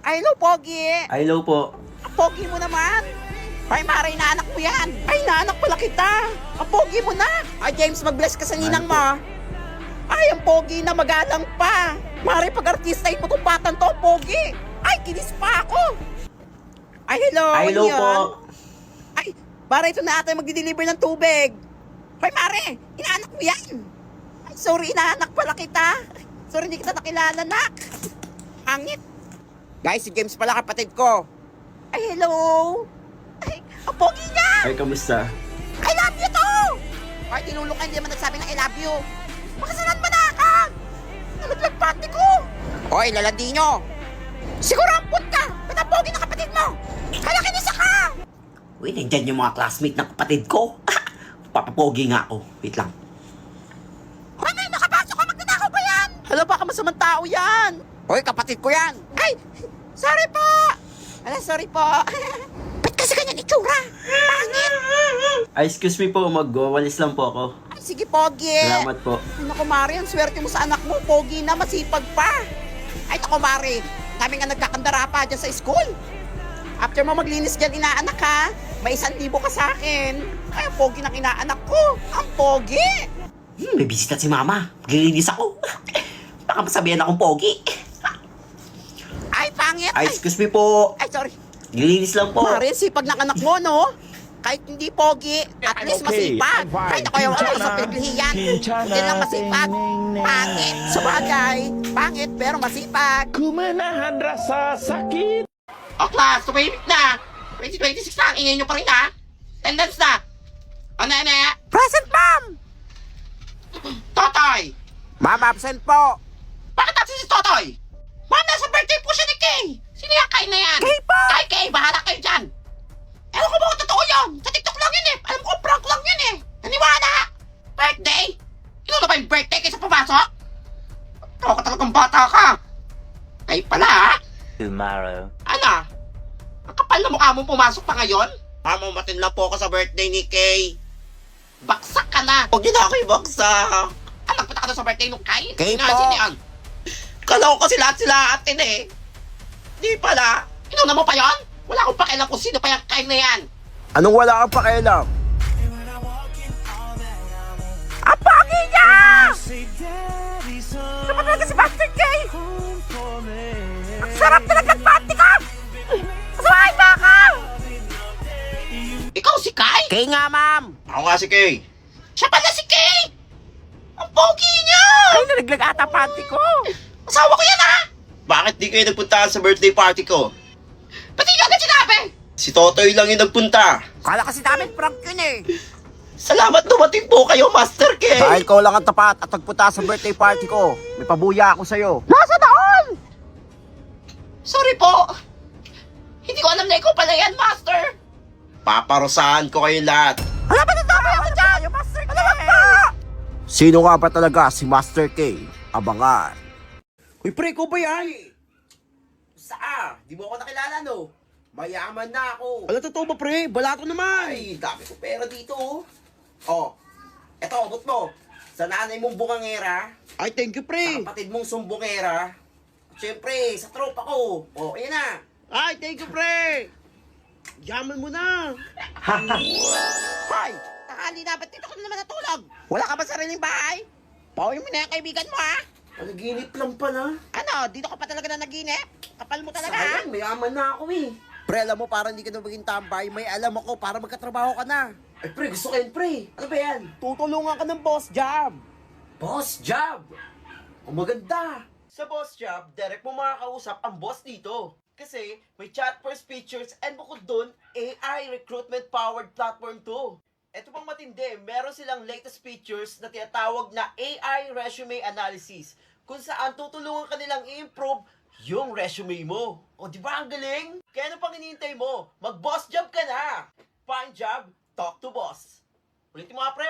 Ay, hello, Pogi. Ay, hello po. Ang Pogi mo naman. Ay, Mare, inaanak mo yan. Ay, inaanak pala kita. Ang Pogi mo na. Ay, James, mag-bless ka sa ninang mo. Ay, ang Pogi na magalang pa. Mare, pag-artistahin mo itong batang to, Pogi. Ay, kinis pa ako. Ay, hello. Ay, hello ano po. yun? Ay, Mare, ito na ata magdi-deliver ng tubig. Ay, Mare, inaanak mo yan. Ay, sorry, inaanak pala kita. Sorry, hindi kita nakilala, nak. Hangit. Guys, si James pala kapatid ko. Ay, hello. Ay, ang pogi niya. Ay, kamusta? I love you too. Ay, tinulungan, hindi naman nagsabi ng I love you. Makasalan ba na ka? Nalaglag pati ko. Oy, lalandi nyo. Siguro ampun ka. Ba't ang pogi ng kapatid mo? Kaya kinisa ka. Uy, nandyan yung mga classmate ng kapatid ko. Papapogi nga ako. Wait lang. Hoy, may nakapasok ka. Magnanakaw ba yan? Hala, baka masamang tao yan. Hoy, kapatid ko yan. Ay, sorry po. Ala, sorry po. Ba't kasi ganyan itsura? Pangit. Ay, excuse me po. Magwawalis lang po ako. Ay, sige, Pogi. Salamat po. Ay, naku, Mari, ang swerte mo sa anak mo. Pogi na, masipag pa. Ay, naku, Mari. Kami nga nagkakandara pa dyan sa school. After mo maglinis dyan, inaanak ka, may 1,000 ka sa akin. Ay, ang Pogi ng inaanak ko. Ang Pogi. May bisita si mama. Maglilinis ako. Baka masabihan akong pogi. Ay, pangit. Ay, excuse me po. Ay, sorry. Maglilinis lang po. Mari, sipag ng anak mo, no? Kahit hindi pogi, at least masipag. Kahit ako yung ano sa pinaglihiyan. Hindi lang masipag. Pangit. Sa bagay, pangit pero masipag. Kumanahan rasa sakit. O class, tumahimik na. 2026 na, ingay nyo pa rin ha. Attendance na. Ano, Present, ma'am. Totoy. Ma'am, absent po. Bakit absent si Totoy? Ma'am, nasa birthday po siya ni Kay. Sino yung Kay na yan? Kay po. Kay, bahala kayo dyan. Ewan ko ba kung totoo yun? Sa TikTok lang yun eh. Alam ko, prank lang yun eh. Naniwala. Birthday? Ino na ba yung birthday kaysa pumasok? Ikaw ka talagang bata ka. Kay pala ha? Tomorrow. Ano? Ang kapal na mukha mong pumasok pa ngayon? Mamatin lang po ako sa birthday ni Kay. Baksak ka na. Huwag niyo na ako ibaksak. Nagpunta ka na sa birthday nung Kay? Kay po. Sino yan? Kala ko kasi lahat sila atin eh. Di pala. Inuna mo pa yon? Wala akong pakialam kung sino pa yung Kay na yan. Anong wala kang pakialam? Ang pagi niya! Ano ba talaga si Master Kay? Ang sarap talaga ng party ka! Masamahin ba ka? Ikaw si Kay? Kay nga, ma'am. Ako nga si Kay. Siya pala si Kay! Ang pogi niya! Ay, nalaglag ata party ko. Asawa ko yan, ha? Bakit di kayo nagpunta sa birthday party ko? Ba't hindi agad sinabi? Si Totoy lang yung nagpunta. Kala kasi namin prank yun eh. Salamat dumating po kayo, Master Kay. Dahil ko lang ang tapat at nagpunta sa birthday party ko, may pabuya ako sa'yo. Nasa doon? Sorry po. Hindi ko alam na ikaw pala yan, Master. Paparusahan ko kayo lahat. Wala ba nagsabi ako dyan? Master K. Alam ba? Sino nga ba talaga si Master K? Abangan. Uy, pre, ko ba yan? Saan? Di mo ako nakilala, no? Mayaman na ako. Wala totoo ba, pre? Balato naman. Ay, dami ko pera dito, oh. Oh, eto, abot mo. Sa nanay mong bungangera, Ay, thank you, sa pre. kapatid mong sumbongera, siyempre, sa tropa ko. Oh, ayan na. Ay, thank you, pre. Yaman mo na. Hoy, tanghali na. Ba't dito ka na naman natulog? Wala ka ba sariling bahay? Pawin mo na yung kaibigan mo, ha? Panaginip lang pala. Ano, dito ka pa talaga na naginip? Kapal mo talaga, ha? Sayang, mayaman na ako eh. Pre, alam mo, parang hindi ka na maging tambay. May alam ako para magkatrabaho ka na. Ay, pre, gusto ko yan, pre. Ano ba yan? Tutulungan ka ng boss job. Boss job! Ang maganda! Sa boss job, direct mo makakausap ang boss dito. Kasi may chat first features and bukod dun, AI recruitment powered platform to. Ito pang matindi, meron silang latest features na tinatawag na AI resume analysis kung saan tutulungan ka nilang i-improve yung resume mo. O di ba ang galing? Kaya ano pang hinihintay mo? Mag-boss job ka na! Find job, talk to boss. Ulitin mo nga pre,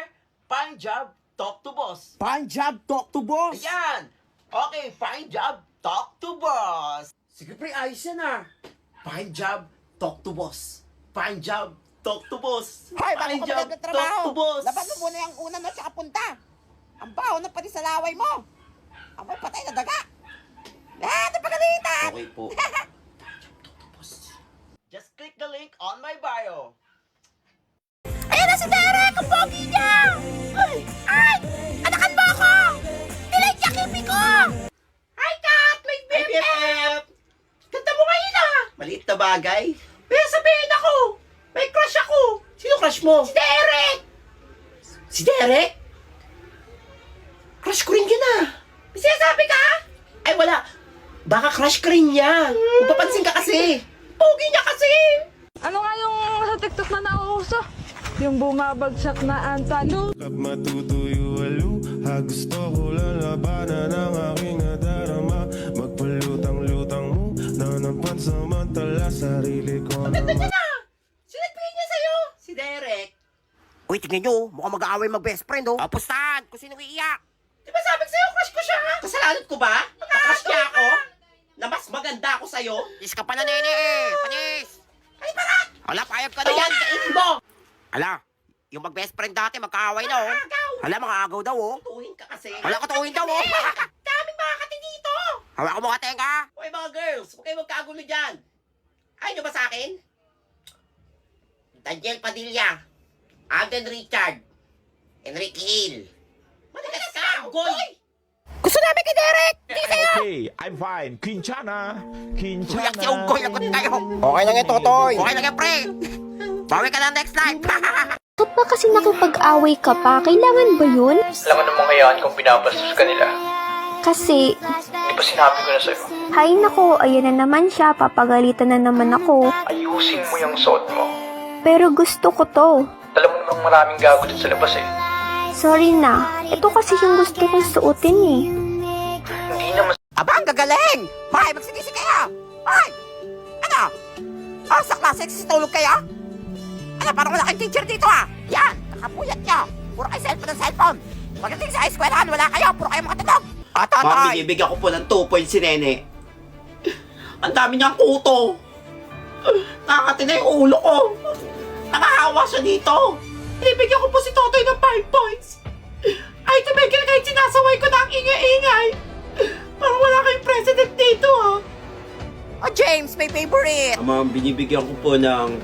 find job, talk to boss. Find job, talk to boss. Ayan! Okay, find job, talk to boss. Sige pre, ayos yan ah. Find job, talk to boss. Find job, talk to boss. Hoy, Find bago ka job, ba talk nagtatrabaho? to boss. Laban mo muna yung una na tsaka punta. Ang baho na pati sa laway mo. Amoy patay na daga. Napagalitan! Okay po. on my bio. Ayan na si Derek! Ang pogi niya! Ay! Anakan mo ako! Delete niya kipi ko! Hi, Kat! May BFF! Ganda mo ngayon ah! Maliit na bagay. May sabihin ako! May crush ako! Sino crush mo? Si Derek! Si Derek? Crush ko rin yun ah. May sinasabi ka? Ay wala. Baka crush ka rin niya. Mapapansin ka kasi. Pogi niya kasi! Ano nga yung sa TikTok na nauuso? Yung bumabagsak na antalo. Matutuyo alo, gusto ko lang labanan ang aking nadarama. Magpalutang-lutang mo, nanampan samantala sarili ko Ganda niya na! Sinagbigay niya sa'yo! Si Derek. Uy, tingnan nyo, mukhang mag-aaway mag-best friend, oh. Apustahan, kung sino iiyak. Di ba sabi ko sa'yo, crush ko siya? Kasalanan ko ba? Crush niya ako? Na mas maganda ako sa'yo? Is ka pala, nene, eh. Panis! Ay, para! Hala, payag ka doon. Ayan, kainin mo! Hala, yung mag-best friend dati, magkaaway na, oh. Agaw! Hala, mga agaw daw, oh. Tuhin ka kasi. Hala, katuhin daw, oh. Daming mga kati dito! Hawak ko mga tenga. Hoy mga girls, huwag kayo magkagulo dyan. Ayaw nyo ba sa akin? Daniel Padilla, Alden Richard, Enrique Hill. Madalas ka, Goy! Gusto namin kay Derek! Okay, I'm fine. Quinchana. Kuyak si Unggoy, lagot tayo. Okay lang ito, Toy. Okay lang yan, pre. Bawi ka na next time. Bakit ba kasi nakipag-away ka pa? Kailangan ba yun? Alam mo naman ngayon kung pinapastos ka nila. Kasi, Di ba sinabi ko na sa'yo? hay nako, ayan na naman siya, papagalitan na naman ako. Ayusin mo yung suot mo. Pero gusto ko to. Alam mo namang maraming gago dito sa labas eh. Sorry na, ito kasi yung gusto kong suotin eh. Hindi naman Aba, ang gagaling. Hoy, magsigisi kayo. Hoy, ano? Oh, sa klase, tulog kayo? Ano, parang wala kayong teacher dito, ah. Yan, nakapuyat nyo. Puro kayo cellphone ng cellphone. Pagdating sa eskwelahan, wala kayo. Puro kayo makatulog. Ma'am, Totoy. binibigyan ko po ng 2 points si Nene. Ang dami niyang kuto. Nakakatina yung ulo ko. Nakahawa siya dito. Binibigyan ko po si Totoy ng 5 points. Ay, tumigil kahit sinasaway ko na ang ingay-ingay. Parang wala kayong president dito, ha? Oh, James, may favorite. Ma'am, binibigyan ko po ng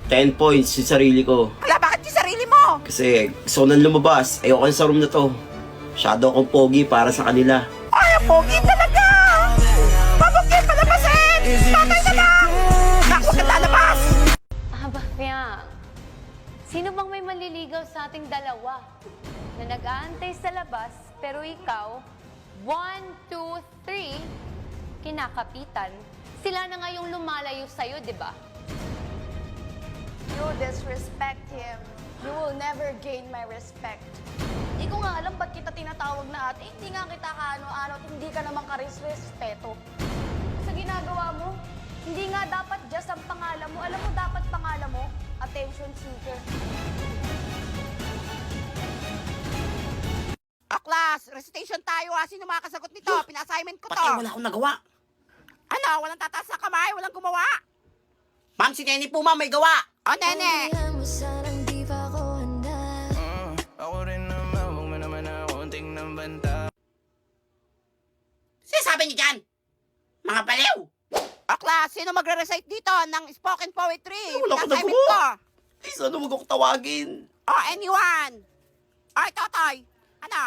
10 points si sarili ko. Wala, bakit yung sarili mo? Kasi gusto ko nang lumabas. Ayoko na sa room na to. Masyado akong pogi para sa kanila. Ay, ang pogi talaga! Pabukit, palabasin! Tatay na lang! Naku, lalabas! Aba, Fiang. Sino bang may maliligaw sa ating dalawa? Na nag-aantay sa labas, pero ikaw, 1, 2, 3, kinakapitan. Sila na nga yung lumalayo sa'yo, di ba? You disrespect him. You will never gain my respect. Hindi ko nga alam ba't kita tinatawag na ate. Hindi nga kita kaano-ano at hindi ka naman karis-respeto. Sa ginagawa mo, hindi nga dapat just ang pangalan mo. Alam mo, dapat pangalan mo, attention seeker. Class, recitation tayo ha. Sino makakasagot nito? Pina-assignment ko to. Pati wala akong nagawa. Ano? Walang tataas na kamay? Walang gumawa? Ma'am, si Nene po, ma'am, may gawa. O, nene. Ako rin naman, huwag mo naman na konting ng banta. Sinasabi niyo dyan? Mga baliw. O, class, sino magre-recite dito ng spoken poetry? Wala akong Pina-assignment nagawa. ko. Please, ano wag ako tawagin? O, anyone? Ay, Totoy. Ano?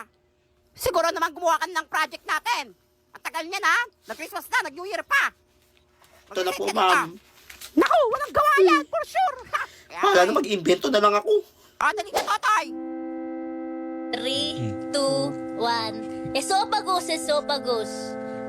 Siguro naman gumawa ka ng project natin. Ang tagal niya na. Nag-Christmas na, nag-New Year pa. Ito na po, Mag-recite ka ma'am. dito. Naku, walang gawa yan, for sure. Wala na mag-invento na lang ako. O, dali ka, Totoy. 3, 2, 1. Esophagus.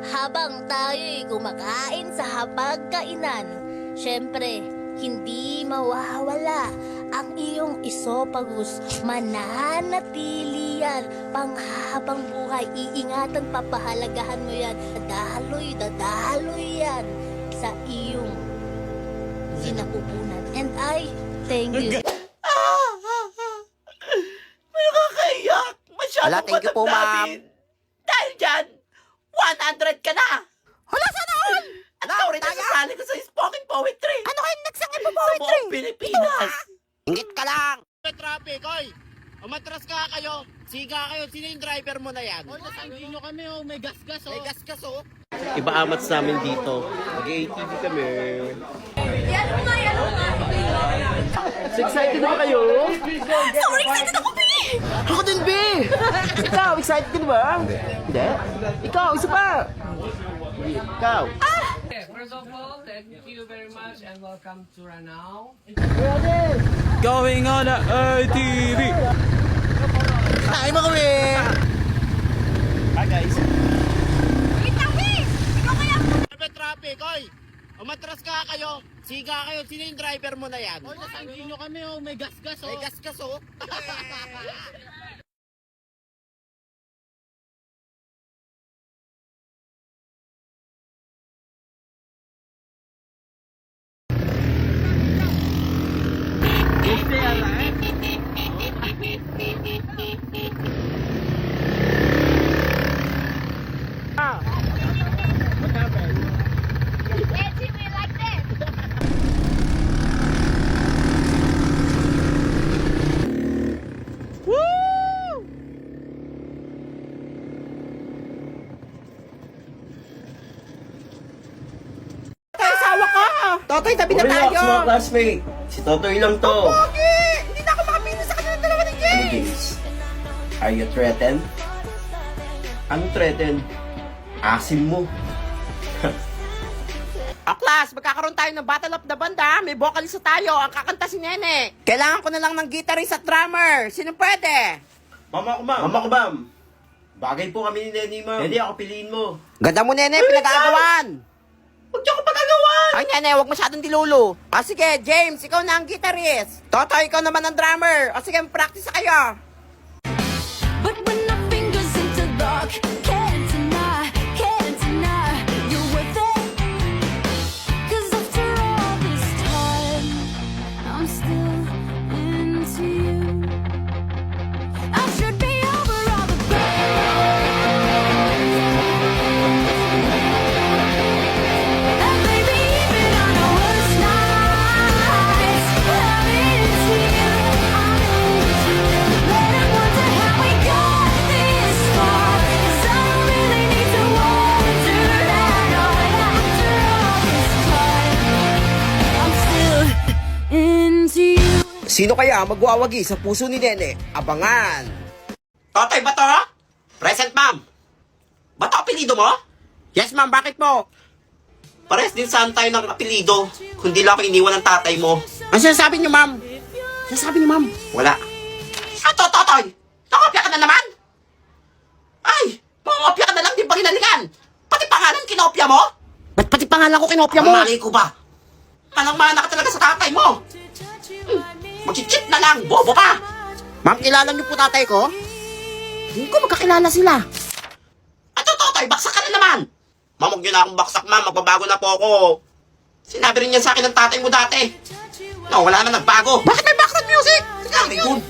Habang tayo'y kumakain sa hapagkainan, syempre, hindi mawawala ang iyong esophagus. Mananatili yan panghabang buhay. Iingatan, papahalagahan mo yan. Dadaloy yan sa iyong sinapupunan. And I thank you. May nakakaiyak. Masyadong Ala, thank you po, madamdamin. Dahil dyan, 100 ka na. Hala, sana all. At ikaw rin nasasali ko sa spoken poetry. Ano kayo nagsangin po Sa poetry? buong Pilipinas. Ingit ka lang. Traffic, oy! Umatras ka kayo. Siga kayo. Sino yung driver mo na yan? Oy, nasangin nyo kami, oh. May gas-gas, oh. May gas-gas, oh. Iba amats namin dito. Mag-ATV kami. Yan Excited na ba kayo? Sobrang excited ako, Pi! Ako din, B! Ikaw, excited ka na ba? Hindi. Ikaw, isa pa! Ikaw. First of all, thank you very much and welcome to Ranao. Going on a ATV. Hi, mga we! Hi, guys. Wait lang, Pi! Ikaw kaya? Traffic, oy! Umatras ka kayo. Siga kayo. Sino yung driver mo na yan? Oy, nasangkin nyo kami, oh. May gas-gas, oh. May gas-gas, oh. Totoy, tabi na Relax, tayo! mga classmate. Si Totoy lang to. Pogi! Hindi na ako makapili sa kanila dalawa ni Jay! Ano, James? Are you threatened? Ano threatened? Asim mo. Class, magkakaroon tayo ng Battle of the Band ha. May vocalist tayo. Ang kakanta si Nene. Kailangan ko na lang ng guitarist at drummer. Sino pwede? Mama ko, ma'am. Mama ko, ma'am. Bagay po kami ni Nenny, ma'am. Nenny, ako piliin mo. Ganda mo, Nene. Pinag-aagawan. Huwag niyo ako pagagawan! Ay, Nene, huwag masyadong dilulo. O sige, James, ikaw na ang guitarist. Toto, ikaw naman ang drummer. O sige, practice na kayo. But when our fingers interlock, can't deny you're worth it. 'Cause after all this time, I'm still into you. I should be over all the pain. And maybe even on our worst nights, I'm into you. Let 'em wonder how we got this far. 'Cause I don't really need to wonder at all. After all this time, I'm still into you. Sino kaya magwawagi sa puso ni Nene? Abangan. Totoy ba to? Present, ma'am. Ba to apelido mo? Yes, ma'am. Bakit po? Pares din saan tayo ng apelido, kundi lang ako iniwan ng tatay mo. Ano sinasabi niyo, ma'am? Sinasabi niyo, ma'am? Wala. Ato, Totoy! Nakopya ka na naman? Ay! Mangopya ka na lang, di ba ginalikan? Pati pangalan kinopya mo? Ba't pati pangalan ko kinopya mo? Mali ko ba? Palang mana ka talaga sa tatay mo. Mag-cheat na lang, bobo ka! Ma'am, kilala niyo po tatay ko? Hindi ko magkakilala sila. Ato, Totoy, baksak ka na naman! Mamog nyo na akong baksak, ma'am. Magbabago na po ako. Sinabi rin yan sa akin ng tatay mo dati. No, wala naman nagbago. Bakit may background music? Very good.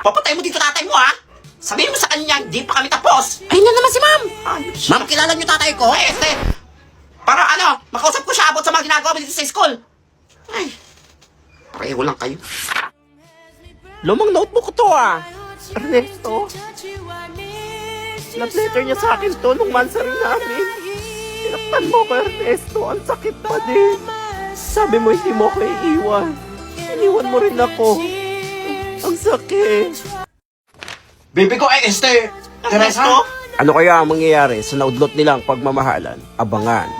Papatay mo dito tatay mo, ha? Sabihin mo sa kanya, hindi pa kami tapos. Ayun na naman si ma'am. Ayos. Ma'am, kilala niyo tatay ko? Ay, para ano, makausap ko siya about sa mga ginagawa mo dito sa school. Ay, pareho lang kayo. Lumang notebook ko to ah. Ernesto. Love letter niya sa akin to nung mansari namin. Tinaktan mo ko, Ernesto. Ang sakit pa din. Sabi mo hindi mo ko iiwan. Iniwan mo rin ako. Ang sakit. Baby ko, Esther! Ernesto? Ano kaya ang mangyayari sa naudlot nilang pagmamahalan? Abangan.